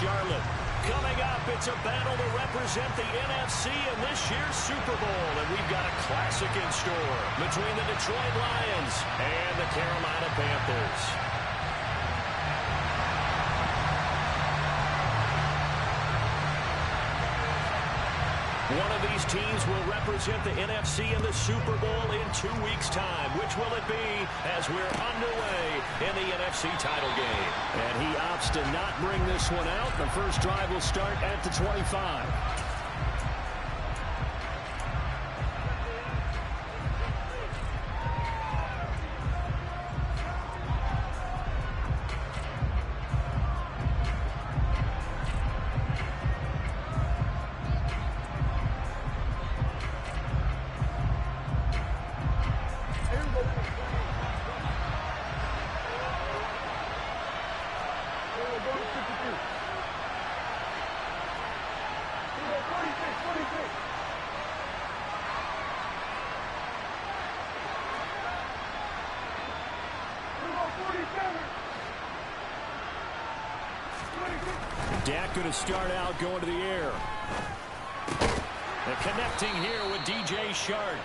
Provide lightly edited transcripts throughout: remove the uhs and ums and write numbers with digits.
Charlotte. Coming up, it's a battle to represent the NFC in this year's Super Bowl. And we've got a classic in store between the Detroit Lions and the Carolina Panthers. One of these teams will represent the NFC in the Super Bowl in 2 weeks' time. Which will it be as we're underway in the NFC title game? And he opts to not bring this one out. The first drive will start at the 25. Dak going to start out going to the air. They're connecting here with DJ Shark.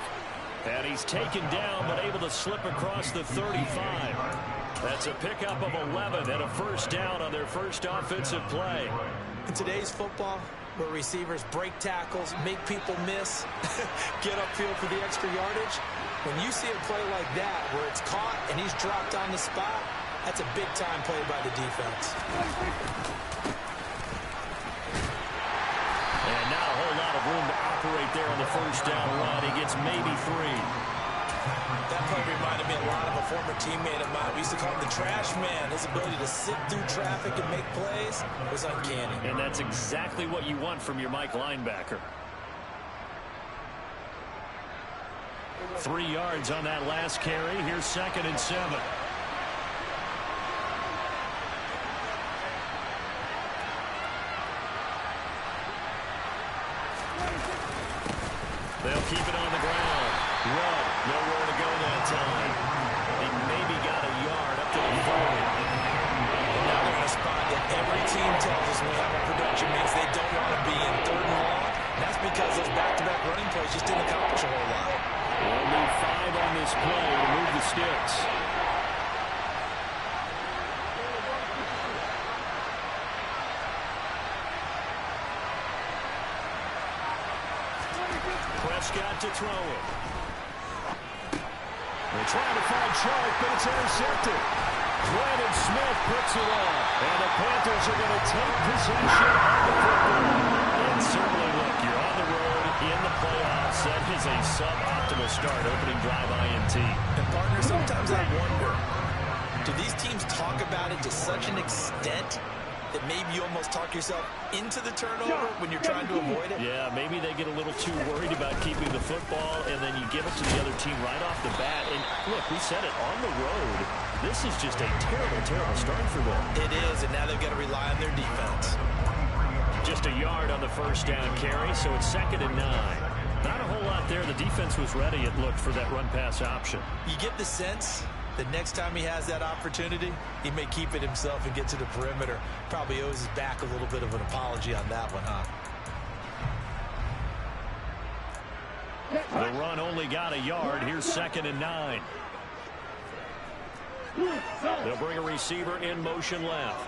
And he's taken down but able to slip across the 35. That's a pickup of 11 and a first down on their first offensive play. In today's football, where receivers break tackles, make people miss, get upfield for the extra yardage, when you see a play like that where it's caught and he's dropped on the spot, that's a big-time play by the defense. And not a whole lot of room to operate there on the first down run. He gets maybe 3. That play reminded me a lot of a former teammate of mine. We used to call him the trash man. His ability to sit through traffic and make plays was uncanny. And that's exactly what you want from your Mike linebacker. 3 yards on that last carry. Here's 2nd and 7. They'll keep it on the ground. Run. Nowhere to go that time. He maybe got a yard up to the 40. Now they're in a spot that every team tells us when we have a production means they don't want to be in 3rd and long. And that's because those back-to-back running plays just didn't accomplish a whole lot. They'll need 5 on this play to move the sticks. Prescott to throw it. They're trying to find Shark, but it's intercepted. Brandon Smith puts it on. And the Panthers are going to take possession of the football. And certainly, look, you're on the road in the playoffs. That is a suboptimal start, opening drive INT. And, partner, sometimes I wonder, do these teams talk about it to such an extent that maybe you almost talk yourself into the turnover when you're trying to avoid it? Yeah, maybe they get a little too worried about keeping the football, and then you give it to the other team right off the bat. And, look, we said it, on the road, this is just a terrible, terrible start for them. It is, and now they've got to rely on their defense. Just a yard on the first down carry, so it's 2nd and 9. Not a whole lot there. The defense was ready, it looked, for that run-pass option. You get the sense the next time he has that opportunity, he may keep it himself and get to the perimeter. Probably owes his back a little bit of an apology on that one, huh? The run only got a yard. Here's 2nd and 9. They'll bring a receiver in motion left.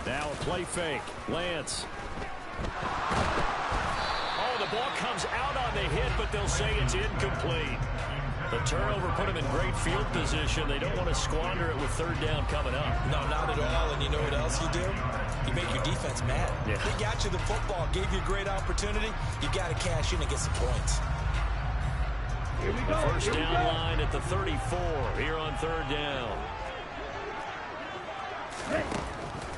Now a play fake. Lance. The ball comes out on the hit, but they'll say it's incomplete. The turnover put them in great field position. They don't want to squander it with 3rd down coming up. No, not at all. And you know what else you do? You make your defense mad. Yeah. They got you the football, gave you a great opportunity. You got to cash in and get some points. The first down line at the 34 here on 3rd down.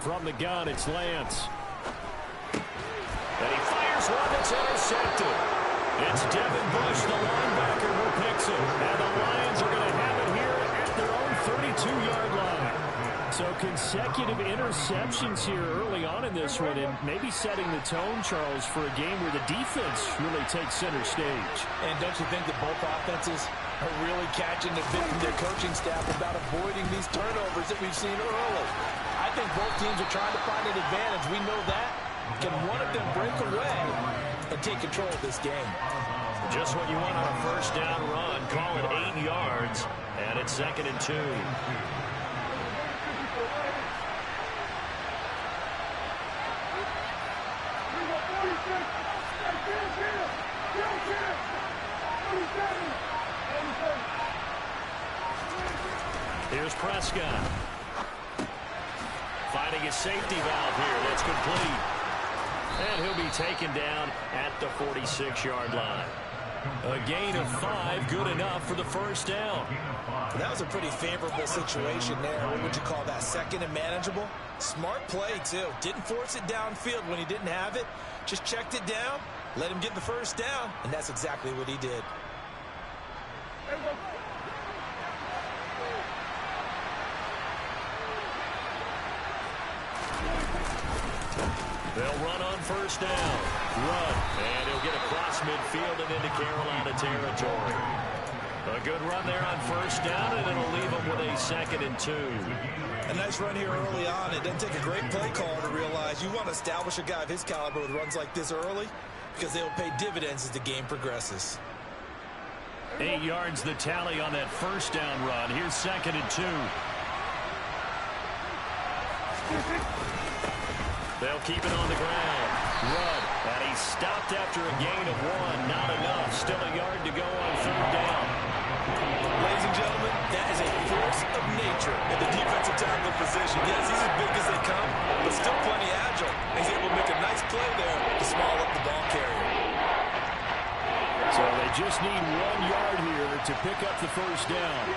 From the gun, it's Lance. And he fires one that's intercepted. It's Devin Bush, the linebacker, who picks it. And the Lions are going to have it here at their own 32-yard line. So consecutive interceptions here early on in this one, and maybe setting the tone, Charles, for a game where the defense really takes center stage. And don't you think that both offenses are really catching the bit from their coaching staff about avoiding these turnovers that we've seen early. I think both teams are trying to find an advantage. We know that. Can one of them break away and take control of this game? Just what you want on a first down run. Call it 8 yards, and it's 2nd and 2. Here's Prescott. Finding his safety valve here. That's complete. And he'll be taken down at the 46-yard line. A gain of 5, good enough for the first down. That was a pretty favorable situation there. What would you call that? 2nd and manageable? Smart play, too. Didn't force it downfield when he didn't have it. Just checked it down, let him get the first down, and that's exactly what he did. They'll run on first down. Run. And he'll get across midfield and into Carolina territory. A good run there on first down, and it'll leave them with a 2nd and 2. A nice run here early on. It doesn't take a great play call to realize you want to establish a guy of his caliber with runs like this early because they'll pay dividends as the game progresses. 8 yards the tally on that first down run. Here's 2nd and 2. They'll keep it on the ground. Run. And he stopped after a gain of 1. Not enough. Still a yard to go on 3rd down. Ladies and gentlemen, that is a force of nature in the defensive tackle position. Yes, he's as big as they come, but still plenty agile. He's able to make a nice play there to small up the ball carrier. So they just need 1 yard here to pick up the first down.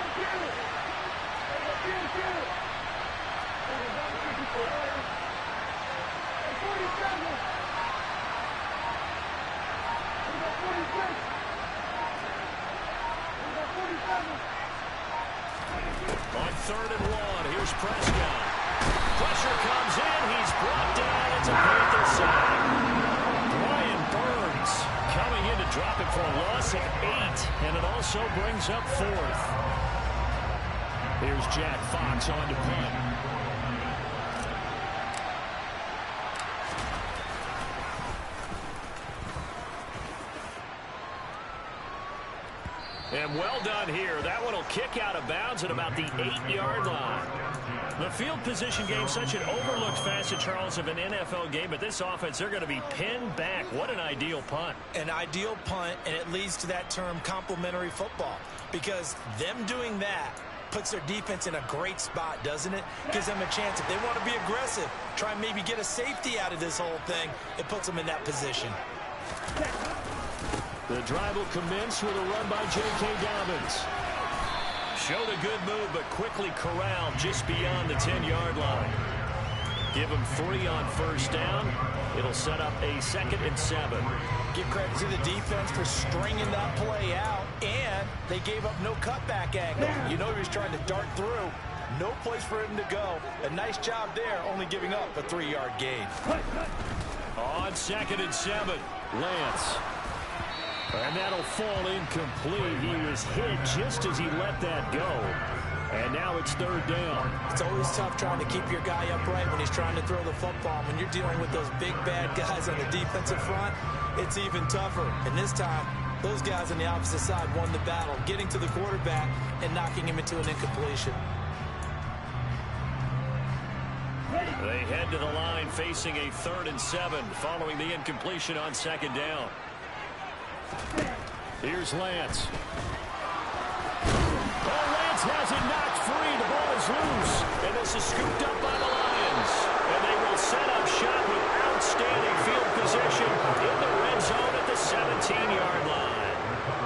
On 3rd and 1, here's Prescott. Pressure comes in. He's brought down. It's a Panther sack. Brian Burns coming in to drop it for a loss of 8, and it also brings up 4th. Here's Jack Fox on to punt. And well done here. That one will kick out of bounds at about the 8-yard line. The field position game, such an overlooked facet, Charles, of an NFL game. But this offense, they're going to be pinned back. What an ideal punt. An ideal punt, and it leads to that term complementary football. Because them doing that puts their defense in a great spot, doesn't it? Gives them a chance. If they want to be aggressive, try and maybe get a safety out of this whole thing, it puts them in that position. The drive will commence with a run by J.K. Dobbins. Showed a good move, but quickly corralled just beyond the 10-yard line. Give him 3 on first down. It'll set up a 2nd and 7. Give credit to the defense for stringing that play out, and they gave up no cutback angle. You know he was trying to dart through. No place for him to go. A nice job there, only giving up a 3-yard gain. On 2nd and 7, Lance. And that'll fall incomplete. He was hit just as he let that go. And now it's 3rd down. It's always tough trying to keep your guy upright when he's trying to throw the football. When you're dealing with those big, bad guys on the defensive front, it's even tougher. And this time, those guys on the opposite side won the battle, getting to the quarterback and knocking him into an incompletion. They head to the line facing a 3rd and 7 following the incompletion on 2nd down. Here's Lance. Oh, Lance has it knocked free. The ball is loose. And this is scooped up by the Lions. And they will set up shop with outstanding field position in the red zone at the 17-yard line.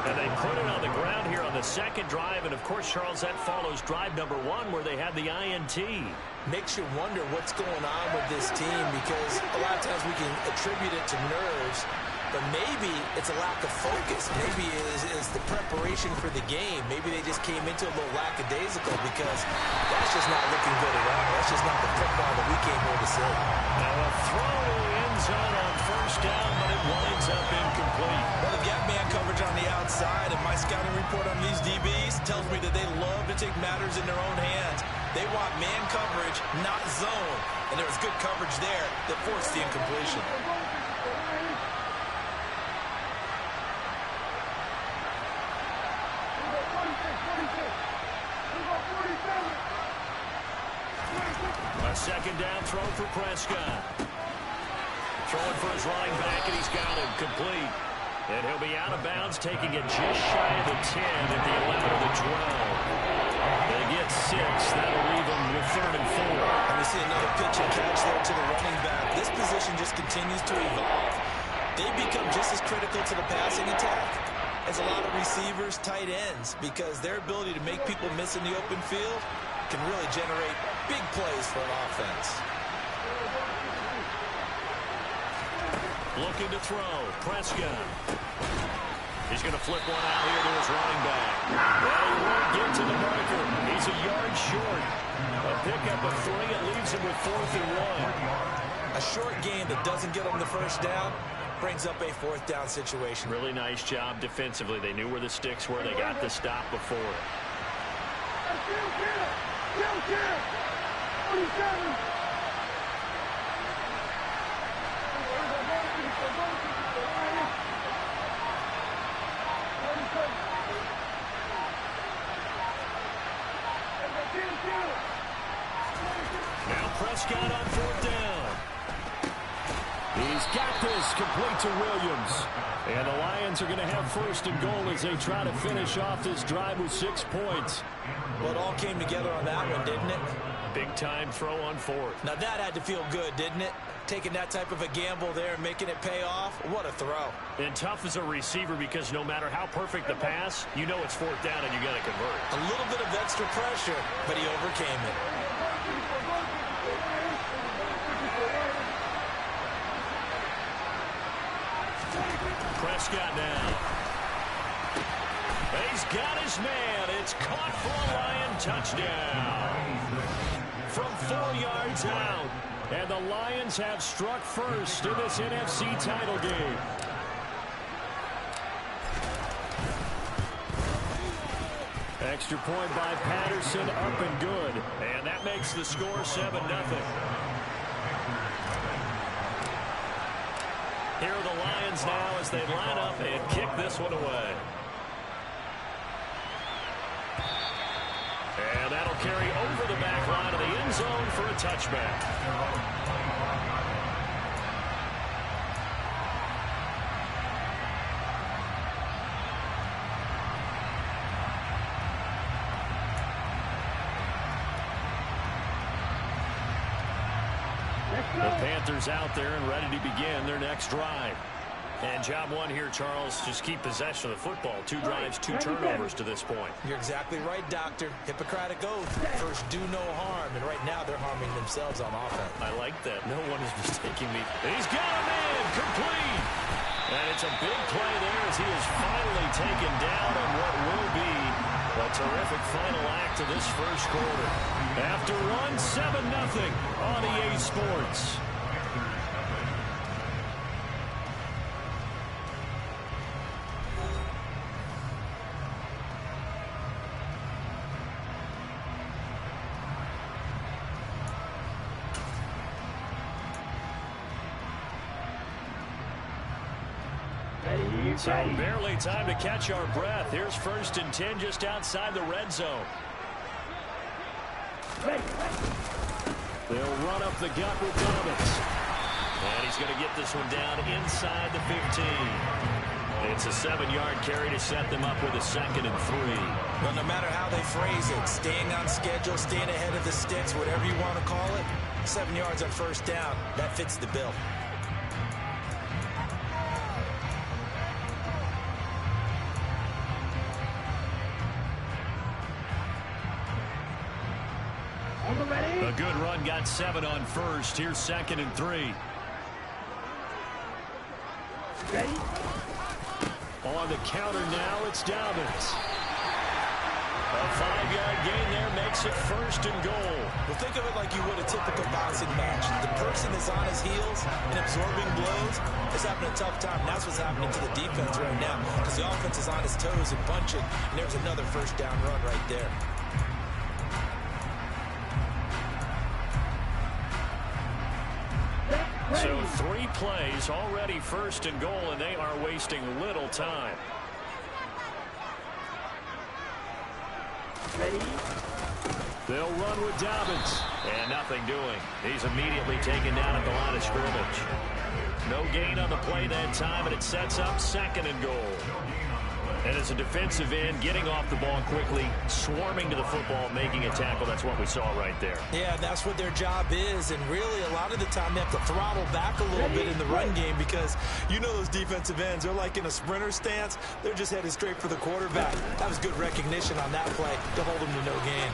And they put it on the ground here on the 2nd drive. And, of course, Charles, that follows drive number 1 where they had the INT. Makes you wonder what's going on with this team because a lot of times we can attribute it to nerves. But maybe it's a lack of focus. Maybe it's the preparation for the game. Maybe they just came into a little lackadaisical because that's just not looking good at all. That's just not the football that we came here to see. Now a throw in the end zone on first down, but it winds up incomplete. Well, they've got man coverage on the outside, and my scouting report on these DBs tells me that they love to take matters in their own hands. They want man coverage, not zone. And there was good coverage there that forced the incompletion. A second down throw for Prescott. Throwing for his running back, and he's got him complete. And he'll be out of bounds, taking it just shy of the 10 at the 11 of the 12. They get 6. That'll leave them with 3rd and 4. And we see another pitch and catch there to the running back. This position just continues to evolve. They become just as critical to the passing attack as a lot of receivers, tight ends, because their ability to make people miss in the open field can really generate big plays for an offense. Looking to throw. Prescott. He's going to flip one out here to his running back. Well, he won't get to the marker. He's a yard short. A pickup of 3. It leaves him with 4th and 1. A short game that doesn't get them the first down brings up a 4th down situation. Really nice job defensively. They knew where the sticks were. They got the stop before it. Now Prescott on 4th down. He's got this complete to Williams. And the Lions are going to have 1st and goal as they try to finish off this drive with 6 points. Well, it all came together on that one, didn't it? Big time throw on 4th. Now that had to feel good, didn't it? Taking that type of a gamble there and making it pay off. What a throw. And tough as a receiver because no matter how perfect the pass, you know it's 4th down and you got to convert. A little bit of extra pressure, but he overcame it. Prescott now. He's got his man. It's caught for a Lion touchdown. From 4 yards out. And the Lions have struck first in this NFC title game. Extra point by Patterson, up and good. And that makes the score 7-0. Here are the Lions now as they line up and kick this one away. And that'll carry over the back line of the end zone for a touchback. The Panthers out there and ready to begin their next drive. And job 1 here, Charles, just keep possession of the football. 2 drives, 2 turnovers to this point. You're exactly right, Doctor. Hippocratic oath. First, do no harm. And right now, they're harming themselves on offense. I like that. No one is mistaking me. He's got a man complete. And it's a big play there as he is finally taken down on what will be a terrific final act of this first quarter. After 7-0 on EA Sports. So barely time to catch our breath. Here's 1st and 10 just outside the red zone. They'll run up the gut with Dobbins. And he's going to get this one down inside the 15. It's a 7-yard carry to set them up with a 2nd and 3. Well, no matter how they phrase it, staying on schedule, staying ahead of the sticks, whatever you want to call it, 7 yards on 1st down, that fits the bill. A good run, got 7 on 1st. Here's 2nd and 3. On the counter now, it's Dobbins. A 5-yard gain there makes it 1st and goal. Well, think of it like you would a typical boxing match. The person that's on his heels and absorbing blows is having a tough time. That's what's happening to the defense right now because the offense is on his toes and bunching, and there's another 1st down run right there. So 3 plays, already 1st and goal, and they are wasting little time. Ready? They'll run with Dobbins. And nothing doing. He's immediately taken down at the line of scrimmage. No gain on the play that time, and it sets up 2nd and goal. And as a defensive end, getting off the ball quickly, swarming to the football, making a tackle, that's what we saw right there. Yeah, that's what their job is, and really a lot of the time they have to throttle back a little bit in the run game because you know those defensive ends, they're like in a sprinter stance. They're just headed straight for the quarterback. That was good recognition on that play to hold him to no gain.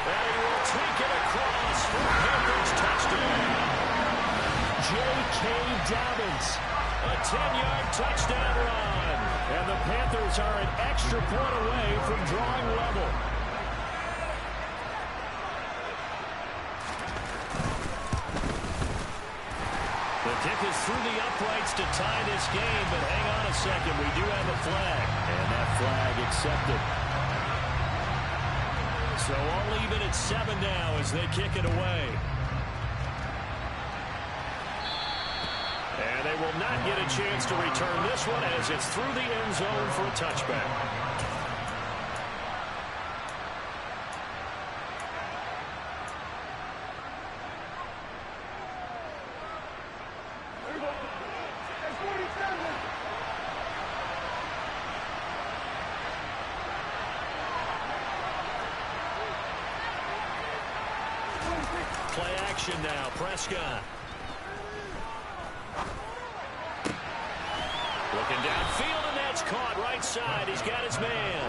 And he will take it across for Panthers touchdown. J.K. Dobbins, a 10-yard touchdown run. And the Panthers are an extra point away from drawing level. The kick is through the uprights to tie this game, but hang on a second. We do have a flag, and that flag accepted. So all even at 7 now as they kick it away. And they will not get a chance to return this one as it's through the end zone for a touchback. Play action now, Prescott. Looking downfield, and that's caught right side. He's got his man.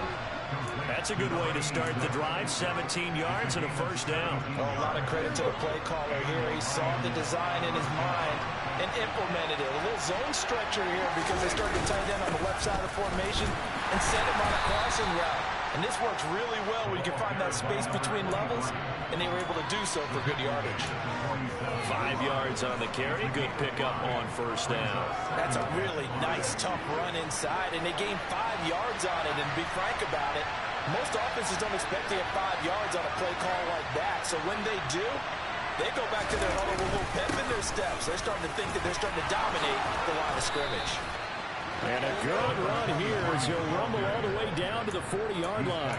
That's a good way to start the drive. 17 yards and a 1st down. Oh, a lot of credit to the play caller here. He saw the design in his mind and implemented it. A little zone stretcher here because they started to tight end on the left side of the formation and sent him on a crossing route. And this works really well when you can find that space between levels, and they were able to do so for good yardage. 5 yards on the carry. Good pickup on 1st down. That's a really nice, tough run inside, and they gained 5 yards on it. And to be frank about it, most offenses don't expect to get 5 yards on a play call like that. So when they do, they go back to their huddle with a little pep in their steps. They're starting to think that they're starting to dominate the line of scrimmage. And a good run here as he'll rumble all the way down to the 40-yard line.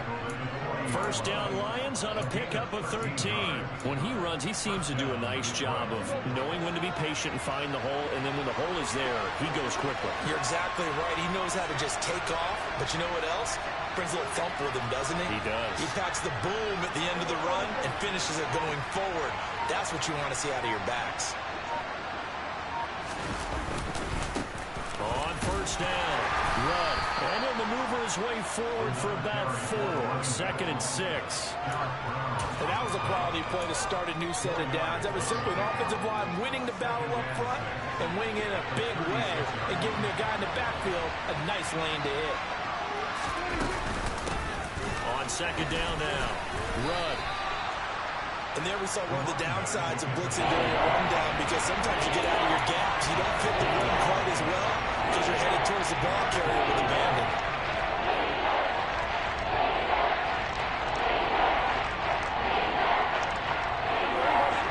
1st down Lions on a pickup of 13. When he runs, he seems to do a nice job of knowing when to be patient and find the hole, and then when the hole is there, he goes quickly. You're exactly right. He knows how to just take off, but you know what else? Brings a little thump with him, doesn't he? He does. He packs the boom at the end of the run and finishes it going forward. That's what you want to see out of your backs. On 1st down, run. And then maneuver his way forward for about 4. 2nd and 6. And that was a quality play to start a new set of downs. That was simply an offensive line winning the battle up front and winning in a big way and giving the guy in the backfield a nice lane to hit. On 2nd down now, run. And there we saw one of the downsides of blitzing during a rundown because sometimes you get out of your gaps. You don't fit the run quite as well because you're headed towards the ball carrier with abandon.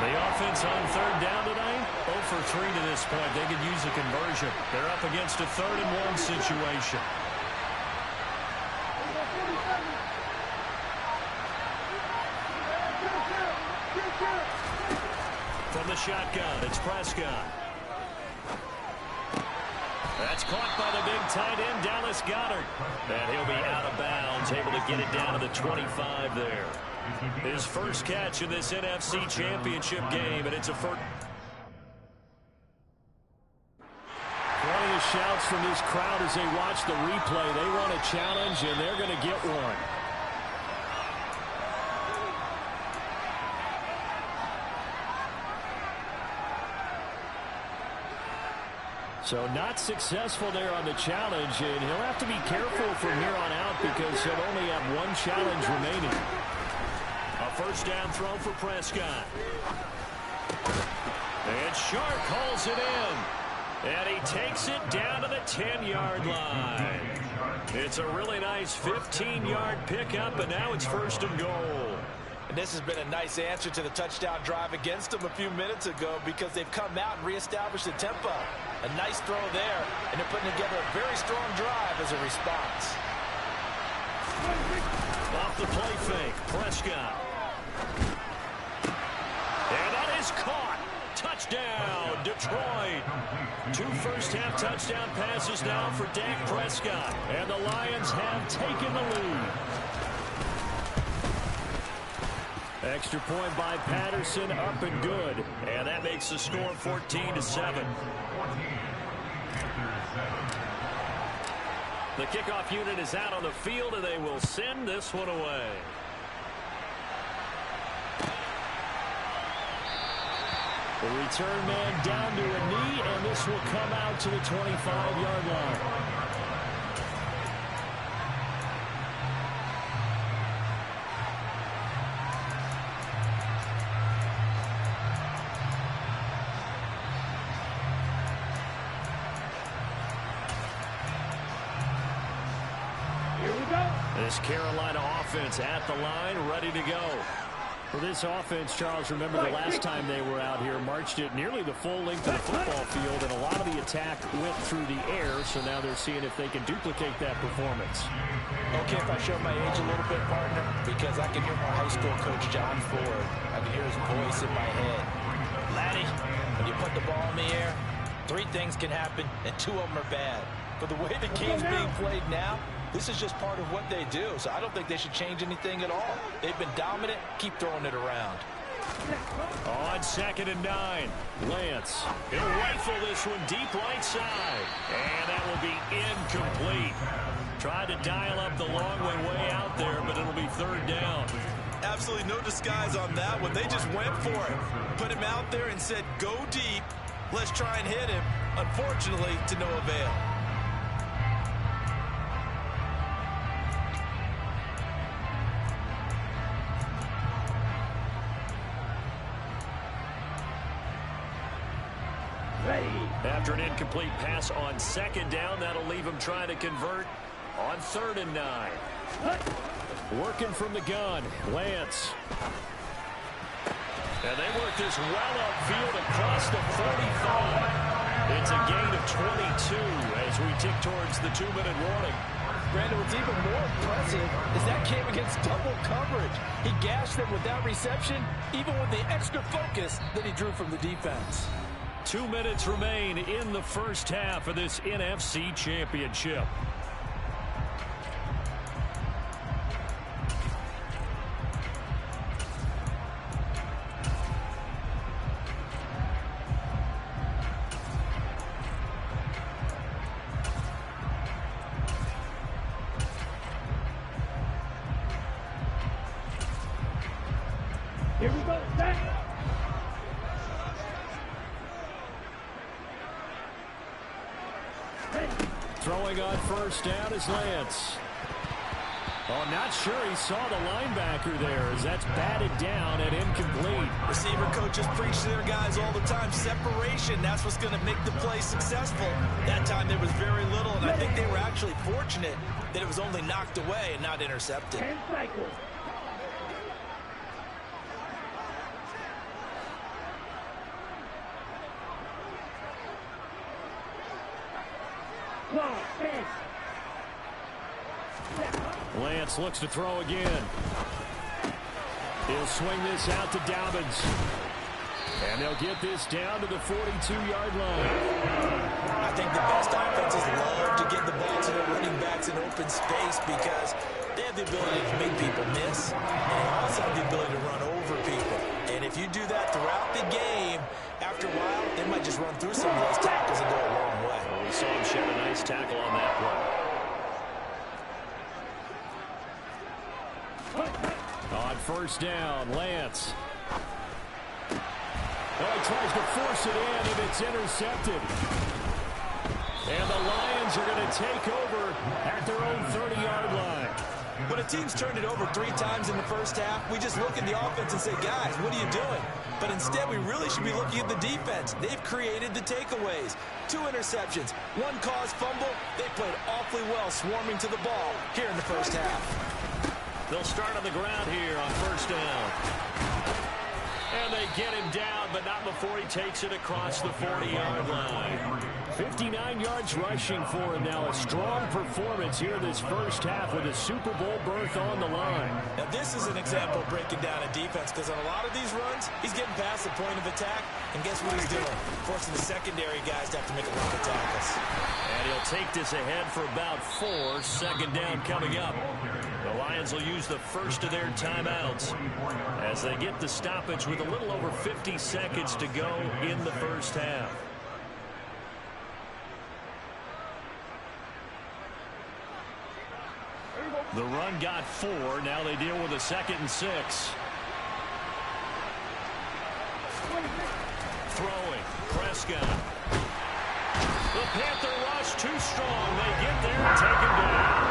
The offense on 3rd down tonight, 0 for 3 to this point. They could use a conversion. They're up against a 3rd and 1 situation. From the shotgun, it's Prescott. That's caught by the big tight end, Dallas Goedert. And he'll be out of bounds, able to get it down to the 25 there. His 1st catch in this NFC Championship game, and it's a first. Plenty of shouts from this crowd as they watch the replay. They want a challenge, and they're going to get one. So not successful there on the challenge, and he'll have to be careful from here on out because he'll only have one challenge remaining. A first down throw for Prescott. And Shark hauls it in. And he takes it down to the 10-yard line. It's a really nice 15-yard pickup, and now it's first and goal. And this has been a nice answer to the touchdown drive against them a few minutes ago because they've come out and reestablished the tempo. A nice throw there, and they're putting together a very strong drive as a response. Off the play fake, Prescott. And that is caught. Touchdown, Detroit. 2 first-half touchdown passes now for Dak Prescott. And the Lions have taken the lead. Extra point by Patterson, up and good. And that makes the score 14-7. The kickoff unit is out on the field, and they will send this one away. The return man down to a knee, and this will come out to the 25-yard line. This Carolina offense at the line, ready to go. For this offense, Charles, remember the last time they were out here, marched it nearly the full length of the football field, and a lot of the attack went through the air, so now they're seeing if they can duplicate that performance. Okay, if I show my age a little bit, partner, because I can hear my high school coach, John Ford. I can hear his voice in my head. Laddie, when you put the ball in the air, 3 things can happen, and 2 of them are bad. But the way the game's being played now, this is just part of what they do, so I don't think they should change anything at all. They've been dominant. Keep throwing it around. On 2nd and 9, Lance. He'll rifle this one deep right side. And that will be incomplete. Tried to dial up the long way out there, but it'll be 3rd down. Absolutely no disguise on that one. They just went for it. Put him out there and said, go deep. Let's try and hit him. Unfortunately, to no avail. After an incomplete pass on 2nd down, that'll leave him trying to convert on 3rd and 9. Working from the gun, Lance. And they work this well upfield across the 45. It's a gain of 22 as we tick towards the 2-minute warning. Brandon, what's even more impressive is that came against double coverage. He gashed them with that reception, even with the extra focus that he drew from the defense. 2 minutes remain in the first half of this NFC Championship. Here we go. Throwing on 1st down is Lance. Oh, not sure he saw the linebacker there as that's batted down and incomplete. Receiver coaches preach to their guys all the time. Separation, that's what's going to make the play successful. That time there was very little, and I think they were actually fortunate that it was only knocked away and not intercepted. 10 cycles. Lance looks to throw again. He'll swing this out to Dobbins. And they'll get this down to the 42-yard line. I think the best offenses love to get the ball to their running backs in open space because they have the ability to make people miss, and they also have the ability to run over people. And if you do that throughout the game, after a while, they might just run through some of those tackles and go a long way. Well, we saw him shed a nice tackle on that play. On 1st down, Lance. Oh, he tries to force it in, and it's intercepted. And the Lions are going to take over at their own 30-yard line. When a team's turned it over 3 times in the first half, we just look at the offense and say, guys, what are you doing? But instead, we really should be looking at the defense. They've created the takeaways. 2 interceptions, 1 caused fumble. They played awfully well swarming to the ball here in the first half. They'll start on the ground here on first down. And they get him down, but not before he takes it across the 40-yard line. 59 yards rushing for him now. A strong performance here this first half with a Super Bowl berth on the line. Now, this is an example of breaking down a defense, because on a lot of these runs, he's getting past the point of attack, and guess what he's doing? Forcing the secondary guys to have to make a lot of tackles. And he'll take this ahead for about 4. Second down coming up. The Lions will use the first of their timeouts as they get the stoppage with a little over 50 seconds to go in the first half. The run got 4. Now they deal with a 2nd and 6. Throwing. Prescott. The Panther rush too strong. They get there and take him down.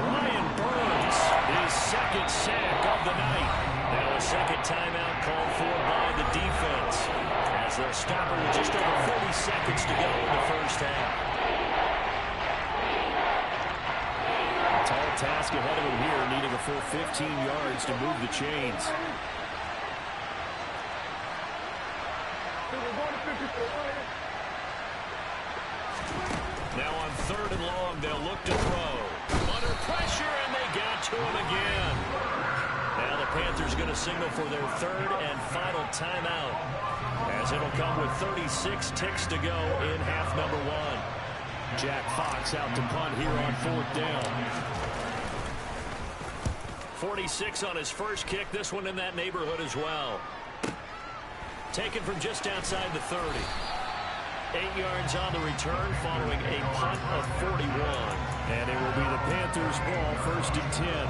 Brian Burns, his 2nd sack of the night. Now a 2nd timeout called for by the defense as they'll stop it with just over 40 seconds to go in the first half. Tall task ahead of him here, needing a full 15 yards to move the chains. Now on 3rd and long, they'll look to throw. Under pressure, and they got to him again. Now the Panthers going to signal for their 3rd and final timeout, as it'll come with 36 ticks to go in half number 1. Jack Fox out to punt here on 4th down. 46 on his first kick. This one in that neighborhood as well. Taken from just outside the 30. 8 yards on the return following a punt of 41. And it will be the Panthers' ball, 1st and 10.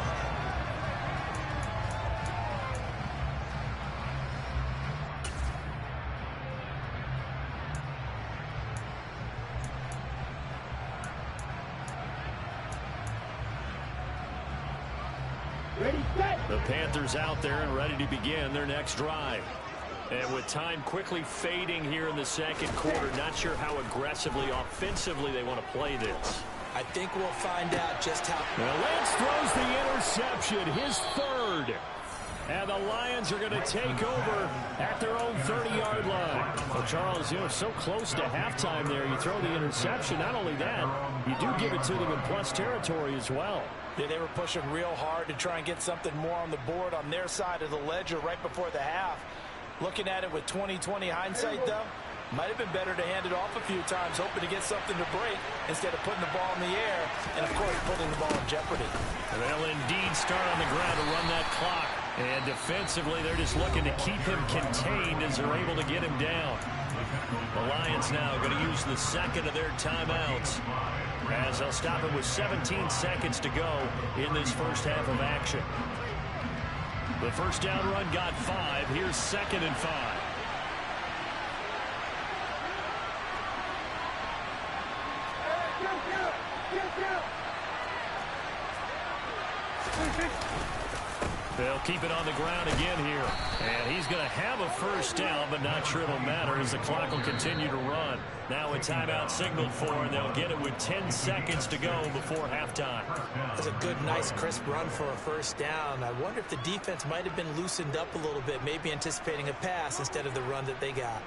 The Panthers out there and ready to begin their next drive. And with time quickly fading here in the 2nd quarter, not sure how aggressively, offensively they want to play this. I think we'll find out just how. Well, Lance throws the interception, his 3rd. And the Lions are going to take over at their own 30-yard line. Well, Charles, so close to halftime there. You throw the interception. Not only that, you do give it to them in plus territory as well. Yeah, they were pushing real hard to try and get something more on the board on their side of the ledger right before the half. Looking at it with 20/20 hindsight, though, might have been better to hand it off a few times, hoping to get something to break instead of putting the ball in the air and, of course, putting the ball in jeopardy. And they'll indeed start on the ground to run that clock. And defensively, they're just looking to keep him contained as they're able to get him down. The Lions now going to use the 2nd of their timeouts as they'll stop it with 17 seconds to go in this first half of action. The first down run got 5. Here's 2nd and 5. They'll keep it on the ground again here. And he's going to have a first down, but not sure it'll matter as the clock will continue to run. Now a timeout signaled for, and they'll get it with 10 seconds to go before halftime. That's a good, nice, crisp run for a first down. I wonder if the defense might have been loosened up a little bit, maybe anticipating a pass instead of the run that they got.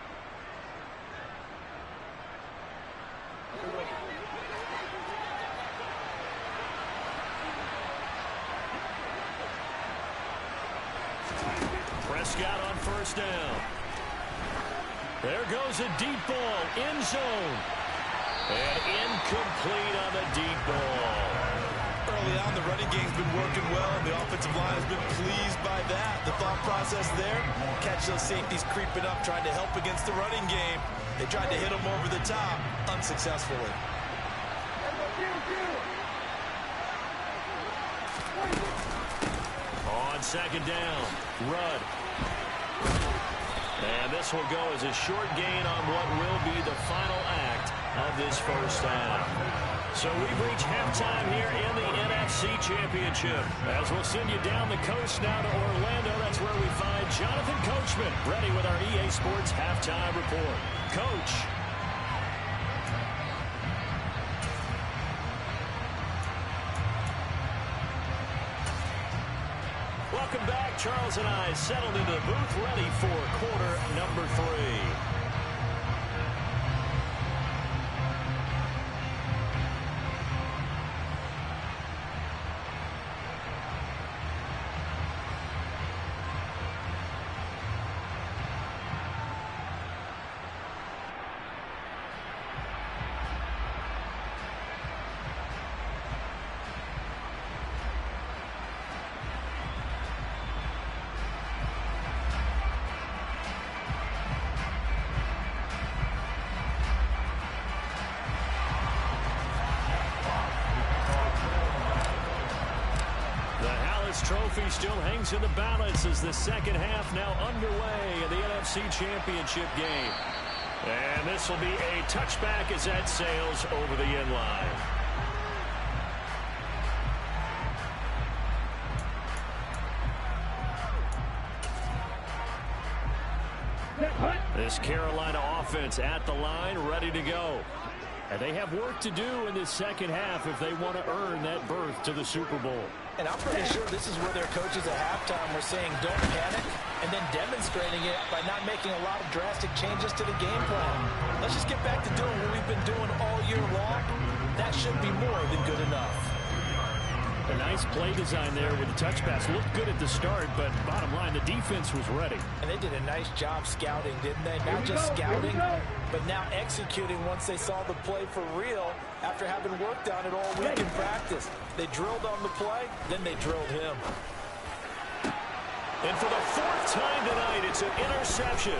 Prescott on first down. There goes a deep ball, end zone. And incomplete on the deep ball. Early on, the running game's been working well, and the offensive line has been pleased by that. The thought process there, catch those safeties creeping up, trying to help against the running game. They tried to hit them over the top, unsuccessfully. On 2nd down, Rudd. And this will go as a short gain on what will be the final act of this first half. So we've reached halftime here in the NFC Championship. As we'll send you down the coast now to Orlando, that's where we find Jonathan Coachman, ready with our EA Sports Halftime Report. Coach. Welcome back. Charles and I settled into the booth, ready for quarter number 3. Trophy still hangs in the balance as the second half now underway in the NFC Championship game. And this will be a touchback as that sails over the end line. This Carolina offense at the line, ready to go. And they have work to do in this second half if they want to earn that berth to the Super Bowl. And I'm pretty sure this is where their coaches at halftime were saying don't panic, and then demonstrating it by not making a lot of drastic changes to the game plan. Let's just get back to doing what we've been doing all year long. That should be more than good enough. A nice play design there with the touch pass. Looked good at the start, but bottom line, the defense was ready. And they did a nice job scouting, didn't they? Not just scouting, but now executing once they saw the play for real after having worked on it all week in practice. They drilled on the play, then they drilled him. And for the 4th time tonight, it's an interception.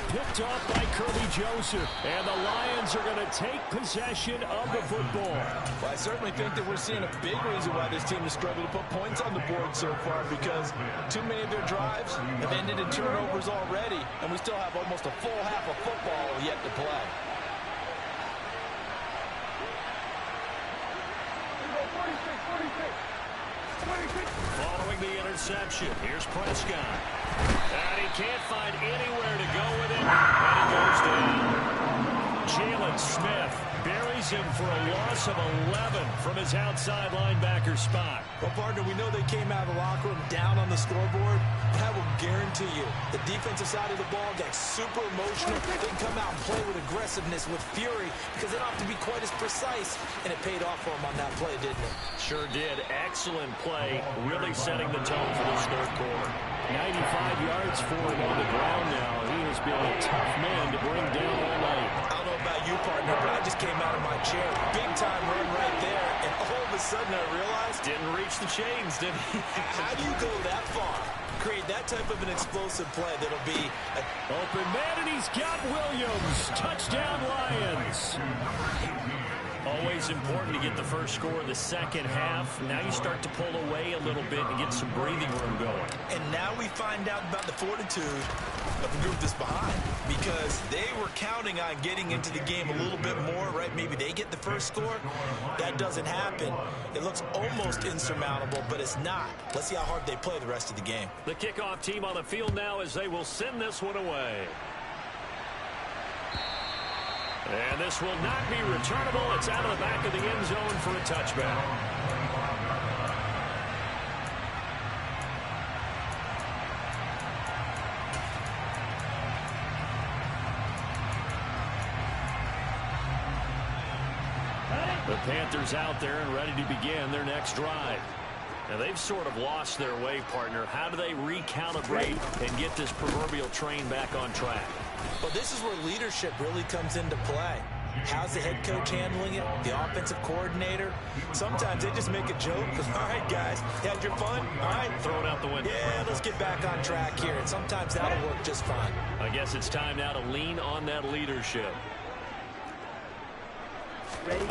Picked off by Kirby Joseph. And the Lions are going to take possession of the football. Well, I certainly think that we're seeing a big reason why this team has struggled to put points on the board so far, because too many of their drives have ended in turnovers already, and we still have almost a full half of football yet to play. Following the interception, here's Prescott. And he can't find anywhere to go with it. And he goes down. Jalen Smith buries him for a loss of 11 from his outside linebacker spot. Well, partner, we know they came out of the locker room down on the scoreboard. But I will guarantee you, the defensive side of the ball got super emotional. They can come out and play with aggressiveness, with fury, because they don't have to be quite as precise. And it paid off for them on that play, didn't it? Sure did. Excellent play, really setting the tone for this third quarter. 95 yards for him on the ground now. He has been a tough man to bring down all night. I don't know about you, partner, but I just came out of my chair. Big time run right there, and all of a sudden I realized... Didn't reach the chains, did he? How do you go that far? Create that type of an explosive play that'll be... Open man, and he's got Williams. Touchdown, Lions. Always important to get the first score of the second half. Now you start to pull away a little bit and get some breathing room going. And now we find out about the fortitude of the group that's behind, because they were counting on getting into the game a little bit more, right? Maybe they get the first score. That doesn't happen. It looks almost insurmountable, but it's not. Let's see how hard they play the rest of the game. The kickoff team on the field now as they will send this one away. And this will not be returnable. It's out of the back of the end zone for a touchback. The Panthers out there and ready to begin their next drive. Now, they've sort of lost their way, partner. How do they recalibrate and get this proverbial train back on track? Well, this is where leadership really comes into play. How's the head coach handling it? The offensive coordinator? Sometimes they just make a joke. All right, guys, you had your fun? All right. Throw it out the window. Yeah, let's get back on track here. And sometimes that'll work just fine. I guess it's time now to lean on that leadership. Ready?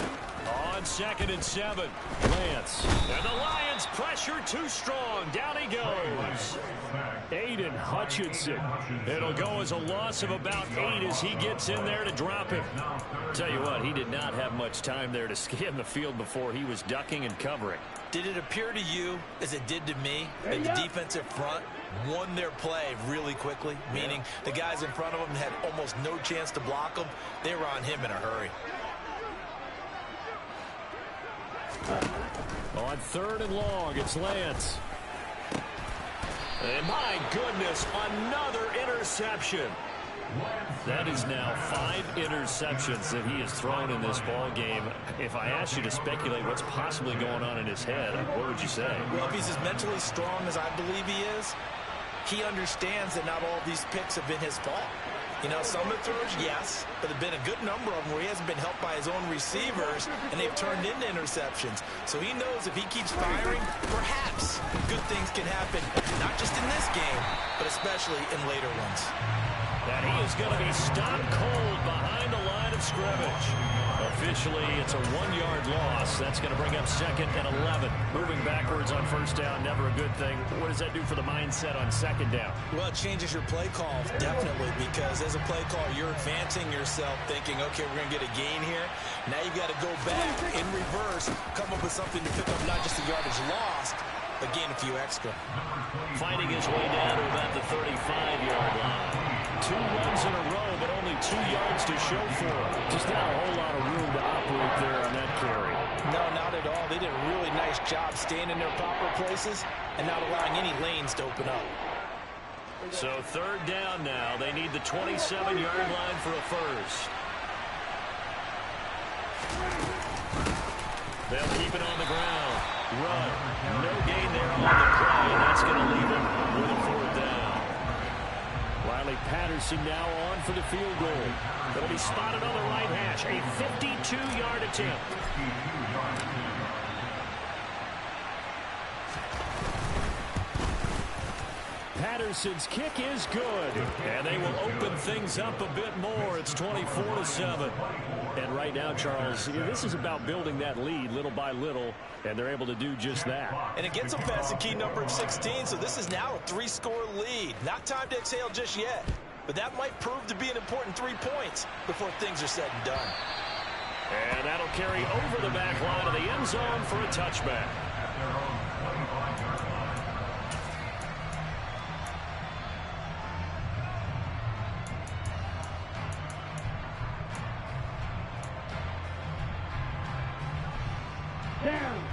On on 2nd and 7. Lance. And the Lions pressure too strong. Down he goes. Aiden Hutchinson. It'll go as a loss of about 8 as he gets in there to drop him. Tell you what, he did not have much time there to scan the field before he was ducking and covering. Did it appear to you, as it did to me, that the defensive front won their play really quickly? Meaning the guys in front of them had almost no chance to block him. They were on him in a hurry. On 3rd and long, it's Lance. And my goodness, another interception. That is now 5 interceptions that he has thrown in this ball game. If I asked you to speculate what's possibly going on in his head, what would you say? Well, if he's as mentally strong as I believe he is, he understands that not all of these picks have been his fault. You know, some of the throws, yes, but there have been a good number of them where he hasn't been helped by his own receivers, and they've turned into interceptions. So he knows if he keeps firing, perhaps good things can happen, not just in this game, but especially in later ones. That he is going to be stopped cold behind the line of scrimmage. Officially, it's a 1-yard loss. That's going to bring up 2nd and 11. Moving backwards on 1st down, never a good thing. What does that do for the mindset on 2nd down? Well, it changes your play call, definitely, because as a play caller, you're advancing yourself thinking, okay, we're going to get a gain here. Now you've got to go back in reverse, come up with something to pick up not just the yardage lost, but gain a few extra. Finding his way down to about the 35-yard line. 2 runs in a row, but only 2 yards to show for it. Just not a whole lot of room to operate there on that carry. No, not at all. They did a really nice job staying in their proper places and not allowing any lanes to open up. So 3rd down now. They need the 27-yard line for a first. They'll keep it on the ground. Run. No gain there on the play, and that's going to leave them with a 4th down. Riley Patterson now on for the field goal. It'll be spotted on the right hash. A 52-yard attempt. Patterson's kick is good. And they will open things up a bit more. It's 24-7. And right now, Charles, this is about building that lead little by little, and they're able to do just that. And it gets them past the key number of 16, so this is now a 3-score lead. Not time to exhale just yet, but that might prove to be an important 3 points before things are said and done. And that'll carry over the back line of the end zone for a touchback.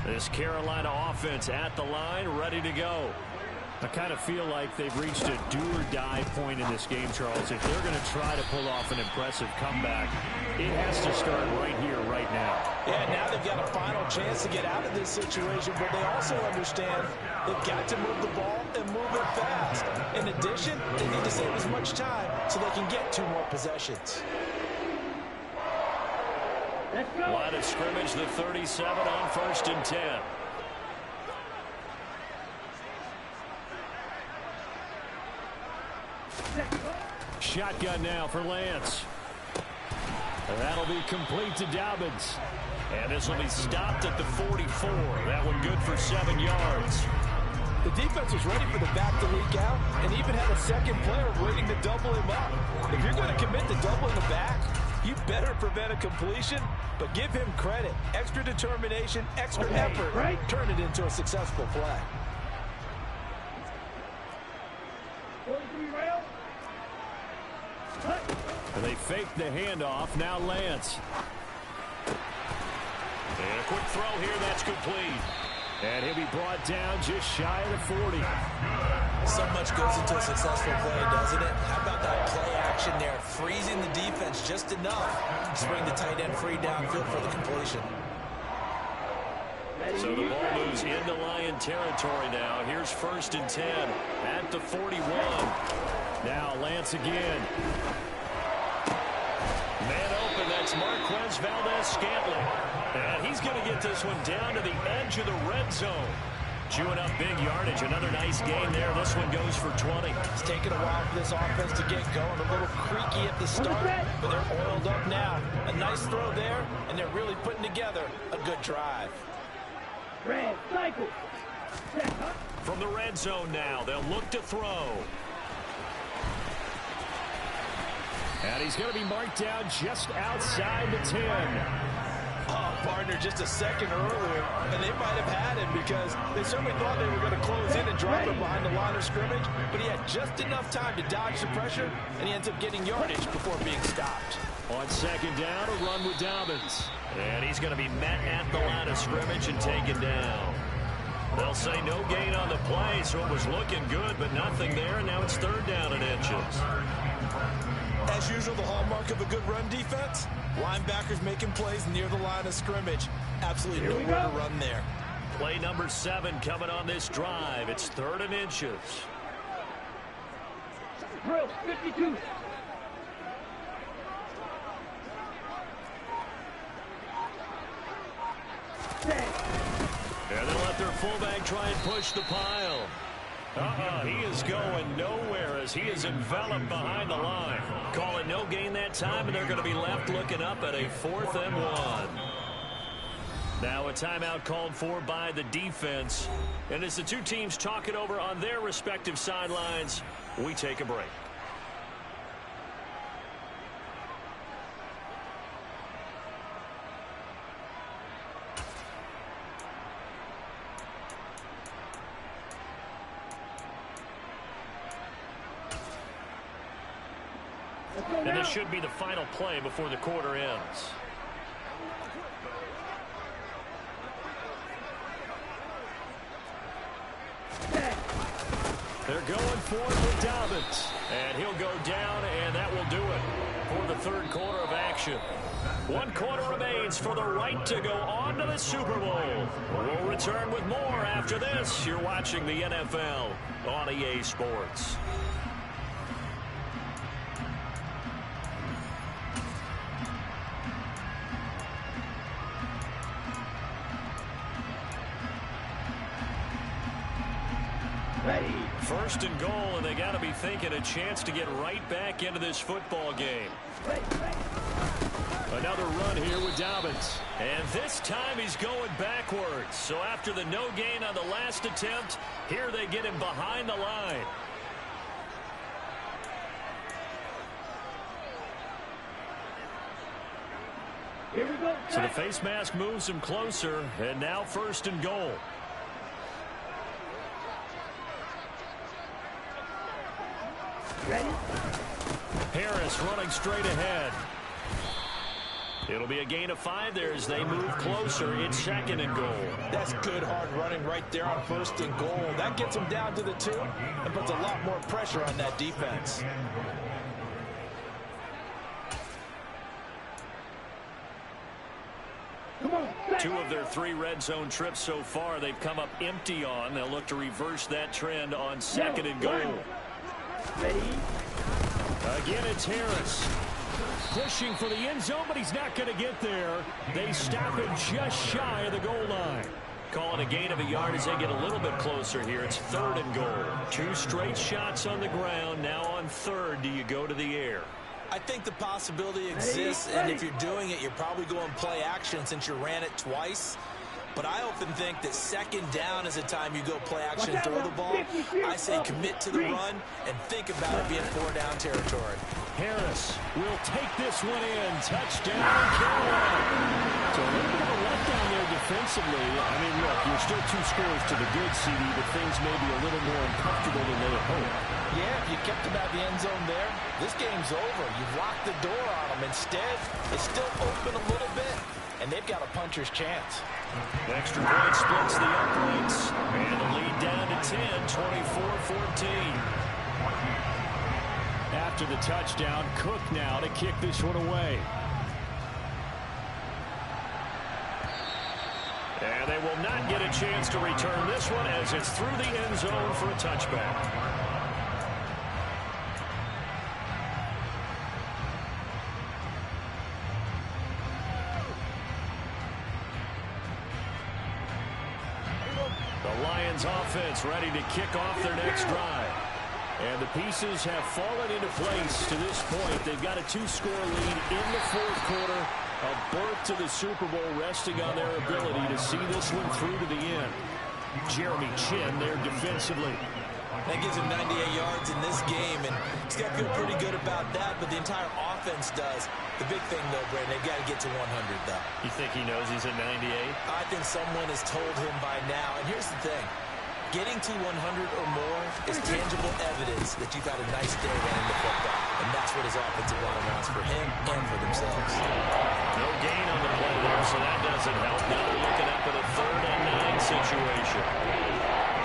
This Carolina offense at the line, ready to go. I kind of feel like they've reached a do-or-die point in this game, Charles. If they're going to try to pull off an impressive comeback, it has to start right here, right now. Yeah, now they've got a final chance to get out of this situation, but they also understand they've got to move the ball and move it fast. In addition, they need to save as much time so they can get 2 more possessions. Line of scrimmage, the 37 on 1st and 10. Shotgun now for Lance. And that'll be complete to Dobbins. And this will be stopped at the 44. That one good for 7 yards. The defense was ready for the back to leak out and even had a second player waiting to double him up. If you're going to commit to doubling the back, you better prevent a completion, but give him credit. Extra determination, extra effort, turn it into a successful play. And they fake the handoff. Now Lance. And a quick throw here. That's complete. And he'll be brought down just shy of the 40. So much goes into a successful play, doesn't it? How about that play action there? Freezing the defense just enough to bring the tight end free downfield for the completion. So the ball moves into Lion territory now. Here's 1st and 10 at the 41. Now Lance again. Man open, that's Marquez Valdez-Scantling. And he's going to get this one down to the edge of the red zone. Chewing up big yardage. Another nice gain there. This one goes for 20. taken a while for this offense to get going. A little creaky at the start, but they're oiled up now. A nice throw there, and they're really putting together a good drive. Red cycle. From the red zone now, they'll look to throw. And he's going to be marked down just outside the 10. Oh, partner, just a second earlier, and they might have had him because they certainly thought they were going to close in and drop him behind the line of scrimmage, but he had just enough time to dodge the pressure, and he ends up getting yardage before being stopped. On second down, a run with Dobbins. And he's going to be met at the line of scrimmage and taken down. They'll say no gain on the play, so it was looking good, but nothing there, and now it's third down and inches. As usual, the hallmark of a good run defense, linebackers making plays near the line of scrimmage. Absolutely nowhere to run there. Play number 7 coming on this drive. It's third and inches. Drill 52. And they'll let their fullback try and push the pile. He is going nowhere as he is enveloped behind the line. Call it no gain that time, and they're going to be left looking up at a 4th and 1. Now a timeout called for by the defense. And as the two teams talk it over on their respective sidelines, we take a break. And this should be the final play before the quarter ends. They're going for it with Dobbins. And he'll go down, and that will do it for the third quarter of action. 1 quarter remains for the right to go on to the Super Bowl. We'll return with more after this. You're watching the NFL on EA Sports. First and goal, and they got to be thinking a chance to get right back into this football game. Another run here with Dobbins. And this time he's going backwards. So after the no gain on the last attempt, here they get him behind the line. Here we go. So the face mask moves him closer, and now first and goal. Ready? Harris running straight ahead. It'll be a gain of 5 there as they move closer. It's second and goal. That's good hard running right there on first and goal. That gets them down to the 2 and puts a lot more pressure on that defense. Come on. 2 of their 3 red zone trips so far they've come up empty on. They'll look to reverse that trend on second and goal. Ready? Again, it's Harris. Pushing for the end zone, but he's not going to get there. They stop him just shy of the goal line. Calling a gain of a yard as they get a little bit closer here. It's third and goal. 2 straight shots on the ground. Now on third, do you go to the air? I think the possibility exists, and if you're doing it, you're probably going play action since you ran it twice. But I often think that second down is a time you go play action and throw the ball. I say commit to the run and think about it being 4-down territory. Harris will take this one in. Touchdown, Carolina. So a little bit of a letdown there defensively. I mean, look, you're still 2 scores to the good, CD, but things may be a little more uncomfortable than they had hoped. Yeah, if you kept them out of the end zone there, this game's over. You've locked the door on them. Instead, it's still open a little bit, and they've got a puncher's chance. Extra point splits the uprights, and the lead down to 10, 24-14. After the touchdown, Cook now to kick this one away. And they will not get a chance to return this one as it's through the end zone for a touchback. The Lions offense ready to kick off their next drive. And the pieces have fallen into place to this point. They've got a 2-score lead in the fourth quarter. A berth to the Super Bowl resting on their ability to see this one through to the end. Jeremy Chin there defensively. That gives him 98 yards in this game, and he's got to feel pretty good about that, but the entire offense does. The big thing, though, Brandon, they've got to get to 100, though. You think he knows he's at 98? I think someone has told him by now, and here's the thing. Getting to 100 or more is tangible evidence that you've had a nice day running the football, and that's what his offensive line wants for him and for themselves. No gain on the play there, so that doesn't help. Now they're looking up at a 3rd and 9 situation.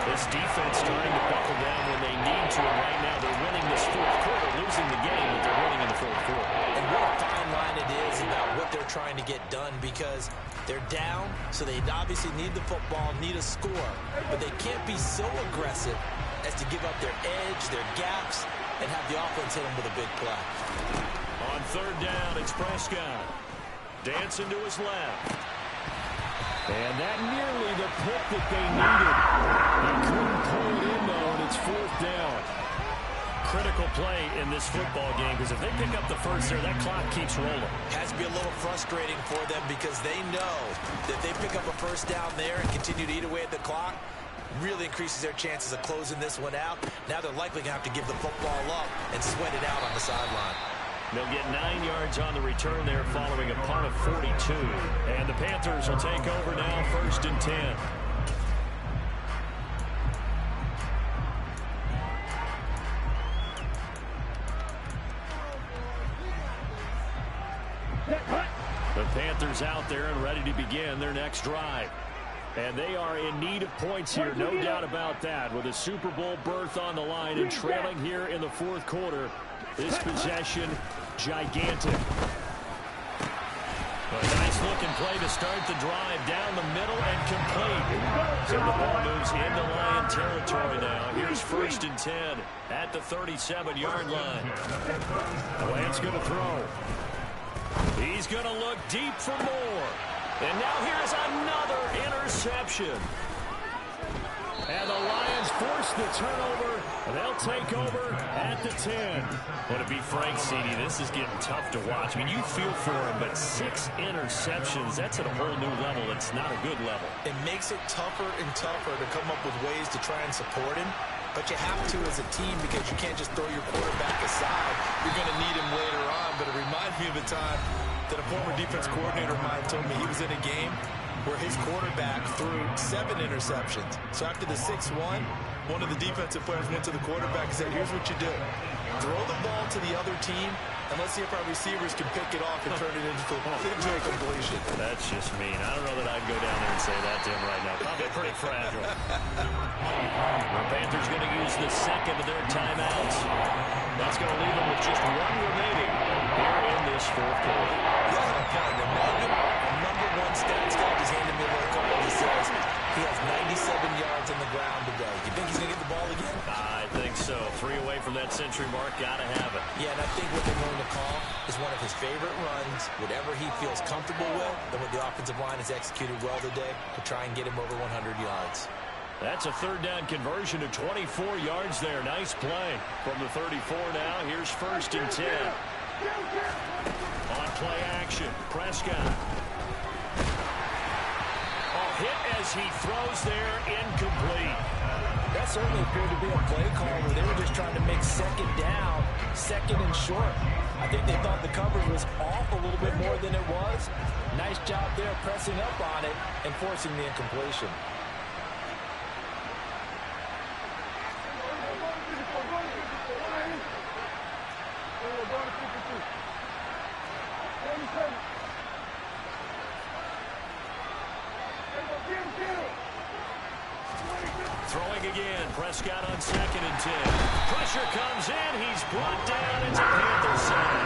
This defense trying to buckle down when they need to, and right now they're winning this fourth quarter, losing the game, but they're winning in the fourth quarter. And what a fine line it is about what they're trying to get done, because they're down, so they obviously need the football, need a score, but they can't be so aggressive as to give up their edge, their gaps, and have the offense hit them with a big play. On 3rd down, it's Prescott. Dancing to his left. And that nearly the pick that they needed. He couldn't pull it in, though, and it's 4th down. Critical play in this football game, because if they pick up the first there, that clock keeps rolling. Has to be a little frustrating for them, because they know that they pick up a first down there and continue to eat away at the clock, really increases their chances of closing this one out. Now they're likely going to have to give the football up and sweat it out on the sideline. They'll get 9 yards on the return there following a punt of 42. And the Panthers will take over now, 1st and 10. The Panthers out there and ready to begin their next drive. And they are in need of points here, no doubt about that. With a Super Bowl berth on the line and trailing here in the fourth quarter. This possession, gigantic. A nice-looking play to start the drive down the middle and complete. So the ball moves into Lion territory now. Here's 1st and 10 at the 37-yard line. Lance going to throw. He's going to look deep for more. And now here's another interception. And the Lions force the turnover, and they'll take over at the 10. Well, to be frank, CD, this is getting tough to watch. I mean, you feel for him, but 6 interceptions, that's at a whole new level. It's not a good level. It makes it tougher and tougher to come up with ways to try and support him. But you have to as a team, because you can't just throw your quarterback aside. You're going to need him later on. But it reminds me of a time that a former defense coordinator of mine told me he was in a game where his quarterback threw 7 interceptions. So after the 6th one of the defensive players went to the quarterback and said, here's what you do. Throw the ball to the other team, and let's see if our receivers can pick it off and turn it into a completion. That's just mean. I don't know that I'd go down there and say that to him right now. Probably pretty fragile. The Panthers going to use the second of their timeouts. That's going to leave them with just 1 remaining here in this fourth quarter. Yeah, kind of. Number 1 stats guy just handed me a little card that says he has 97 yards on the ground today. You think he's going to get the ball again? I think so. 3 away from that century mark. Got to have it. Yeah, and I think what they're going to call is one of his favorite runs, whatever he feels comfortable with, and what the offensive line has executed well today to try and get him over 100 yards. That's a 3rd down conversion to 24 yards there. Nice play from the 34 now. Here's 1st and 10. On play action, Prescott. Hit as he throws there, incomplete. That certainly appeared to be a play call where they were just trying to make 2nd down, 2nd and short. I think they thought the coverage was off a little bit more than it was. Nice job there pressing up on it and forcing the incompletion. Throwing again, Prescott on 2nd and 10. Pressure comes in, he's brought down, it's a Panther sack.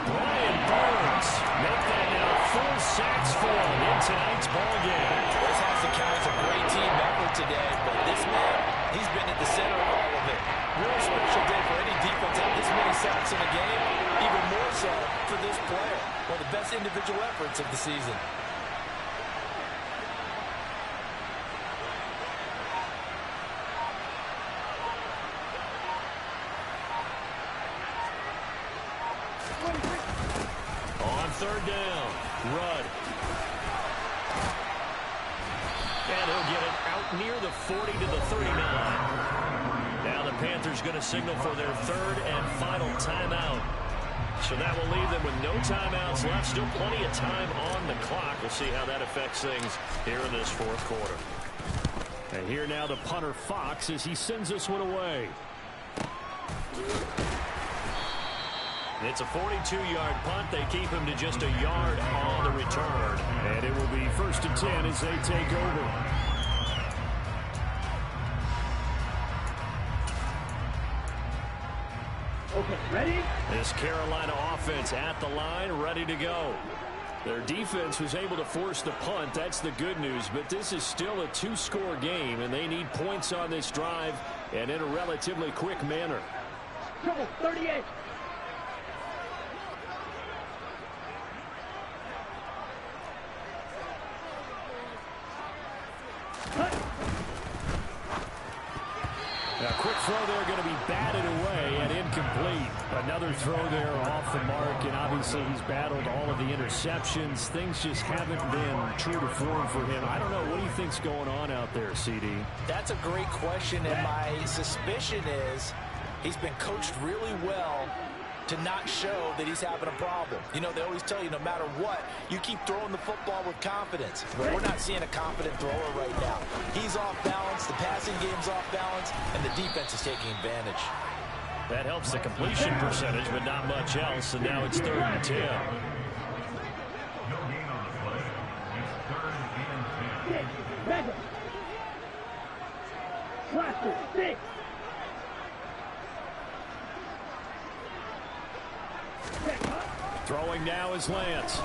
Brian Burns make that now 4 sacks for him in tonight's ballgame. This has to count as a great team effort today, but this man, he's been at the center of all of it. Real special day for any defense to have this many sacks in a game, even more so for this player. One of the best individual efforts of the season. third down. Rudd. And he'll get it out near the 40 to the 39. Now the Panthers going to signal for their third and final timeout. So that will leave them with no timeouts left. Still plenty of time on the clock. We'll see how that affects things here in this fourth quarter. And here now the punter Fox as he sends this one away. It's a 42-yard punt. They keep him to just a yard on the return. And it will be 1st and 10 as they take over. Okay, ready? This Carolina offense at the line, ready to go. Their defense was able to force the punt. That's the good news. But this is still a two-score game, and they need points on this drive and in a relatively quick manner. Trouble, 38. A quick throw there going to be batted away and incomplete. Another throw there off the mark, and obviously he's battled all of the interceptions. Things just haven't been true to form for him. I don't know. What do you think's going on out there, CD? That's a great question, and my suspicion is he's been coached really well to not show that he's having a problem. You know, they always tell you no matter what, you keep throwing the football with confidence. But we're not seeing a confident thrower right now. He's off balance, the passing game's off balance, and the defense is taking advantage. That helps the completion percentage, but not much else, and now it's 3rd and 10. Ready. Cluster, 6. Throwing now is Lance.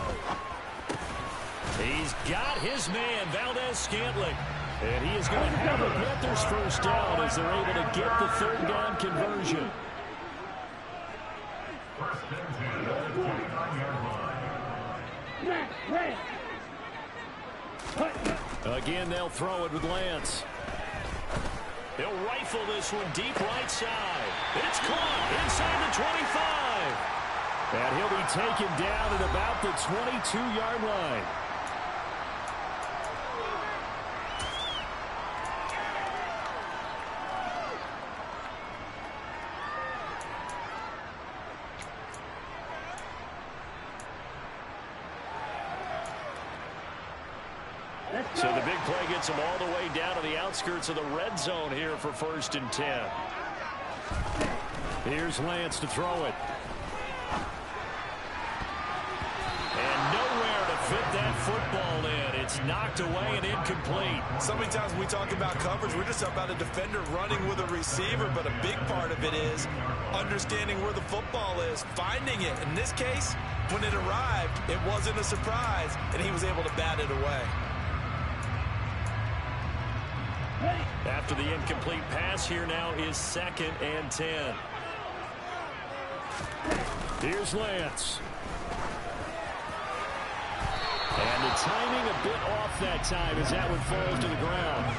He's got his man, Valdez-Scantling. And he is going to have the Panthers first down as they're able to get the third down conversion. Again, they'll throw it with Lance. They'll rifle this one deep right side. It's caught inside the 25. And he'll be taken down at about the 22-yard line. So the big play gets him all the way down to the outskirts of the red zone here for 1st and 10. Here's Lance to throw it. And nowhere to fit that football in. It's knocked away and incomplete. So many times when we talk about coverage, we're just about a defender running with a receiver, but a big part of it is understanding where the football is, finding it. In this case, when it arrived, it wasn't a surprise, and he was able to bat it away. After the incomplete pass, here now is 2nd and 10. Here's Lance. And the timing a bit off that time as that one falls to the ground.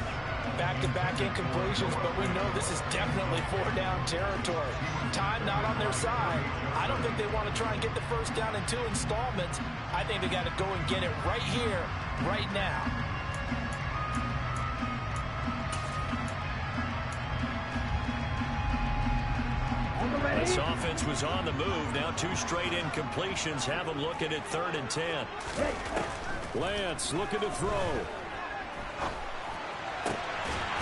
Back-to-back incompletions, but we know this is definitely 4-down territory. Time not on their side. I don't think they want to try and get the first down in 2 installments. I think they got to go and get it right here, right now. This offense was on the move. Now 2 straight incompletions have them looking at 3rd and 10. Lance looking to throw.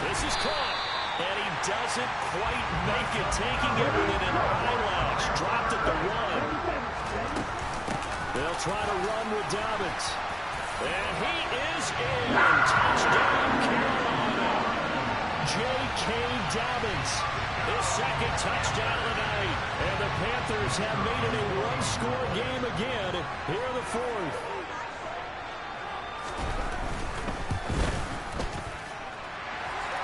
This is caught. And he doesn't quite make it, taking it within an eyelash. Dropped at the 1. They'll try to run with Dobbins. And he is in. Touchdown, Carolina. J.K. Dobbins. His 2nd touchdown of the night. And the Panthers have made it a one-score game again here in the 4th.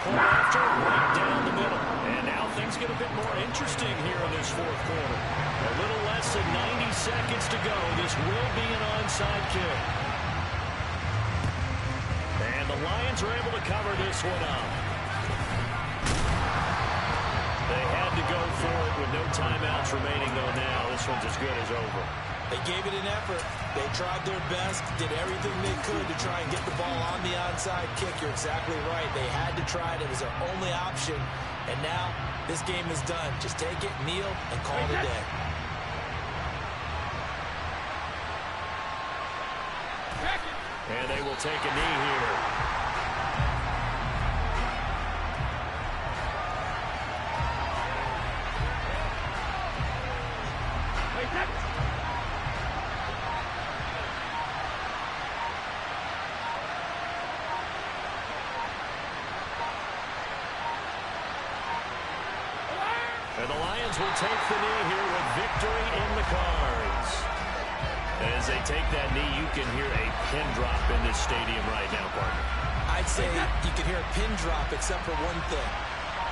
Point after, right down the middle. And now things get a bit more interesting here in this 4th quarter. A little less than 90 seconds to go. This will be an onside kick. And the Lions are able to cover this one up. They had to go for it with no timeouts remaining, though, now. This one's as good as over. They gave it an effort. They tried their best, did everything they could to try and get the ball on the onside kick. You're exactly right. They had to try it. It was their only option. And now this game is done. Just take it, kneel, and call it a day. And they will take a knee here. And the Lions will take the knee here with victory in the cards. As they take that knee, you can hear a pin drop in this stadium right now, partner. I'd say you can hear a pin drop except for one thing.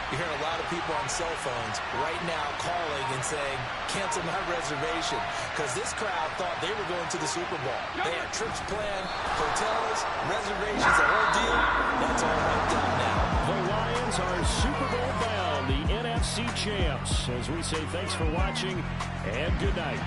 You're hearing a lot of people on cell phones right now calling and saying, cancel my reservation, because this crowd thought they were going to the Super Bowl. They had trips planned, hotels, reservations, the whole deal. That's all wiped out now. The Lions are Super Bowl bound, the NFC champs. As we say thanks for watching and good night.